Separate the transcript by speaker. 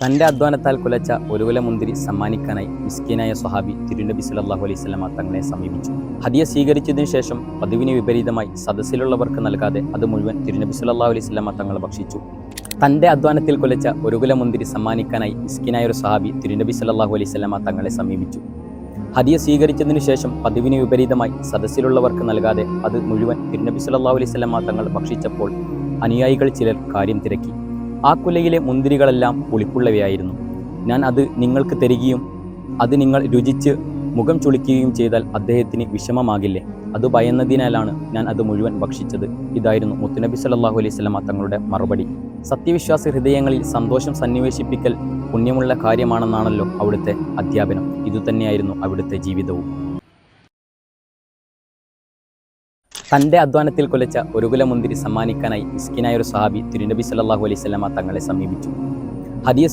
Speaker 1: തൻ്റെ അധ്വാനത്താൽ കുലച്ച ഒരു കുല മുന്തിരി സമ്മാനിക്കാനായി മിസ്കീനായ സ്വഹാബി തിരുനബി സല്ലല്ലാഹു അലൈഹി വസല്ലമ തങ്ങളെ സമീപിച്ചു. ഹദിയ സ്വീകരിച്ചതിനു ശേഷം പതിവിന് വിപരീതമായി സദസ്സിലുള്ളവർക്ക് നൽകാതെ അത് മുഴുവൻ തിരുനബി സല്ലല്ലാഹു അലൈഹി വസല്ലമ തങ്ങൾ ഭക്ഷിച്ചു. തൻ്റെ അധ്വാനത്തിൽ കുലച്ച ഒരു കുല മുന്തിരി സമ്മാനിക്കാനായി മിസ്കീനായ ഒരു സ്വഹാബി തിരുനബി സല്ലല്ലാഹു അലൈഹി വസല്ലമ തങ്ങളെ സമീപിച്ചു. ഹദിയ സ്വീകരിച്ചതിനു ശേഷം പതിവിന് വിപരീതമായി സദസ്സിലുള്ളവർക്ക് നൽകാതെ അത് മുഴുവൻ തിരുനബി സല്ലല്ലാഹു അലൈഹി വസല്ലമ തങ്ങൾ ഭക്ഷിച്ചപ്പോൾ അനുയായികൾ ചിലർ കാര്യം തിരക്കി. ആ കുലയിലെ മുന്തിരികളെല്ലാം പുളിപ്പുള്ളവയായിരുന്നു. ഞാൻ അത് നിങ്ങൾക്ക് തരികയും അത് നിങ്ങൾ രുചിച്ച് മുഖം ചുളിക്കുകയും ചെയ്താൽ അദ്ദേഹത്തിന് വിഷമമാകില്ലേ? അത് ഭയന്നതിനാലാണ് ഞാൻ അത് മുഴുവൻ ഭക്ഷിച്ചത്. ഇതായിരുന്നു മുത്തുനബി സല്ലല്ലാഹു അലൈഹി വസല്ലമ തങ്ങളുടെ മറുപടി. സത്യവിശ്വാസി ഹൃദയങ്ങളിൽ സന്തോഷം സന്നിവേശിപ്പിക്കൽ പുണ്യമുള്ള കാര്യമാണെന്നാണല്ലോ അവിടുത്തെ അധ്യാപനം. ഇതുതന്നെയായിരുന്നു അവിടുത്തെ ജീവിതവും. തൻ്റെ അധ്വാനത്തിൽ കുലച്ച ഒരു കുല മുന്തിരി സമ്മാനിക്കാനായി മിസ്കീനായ ഒരു സ്വഹാബി തിരുനബി സല്ലല്ലാഹു അലൈഹി വസല്ലമ തങ്ങളെ സമീപിച്ചു. ഹദിയ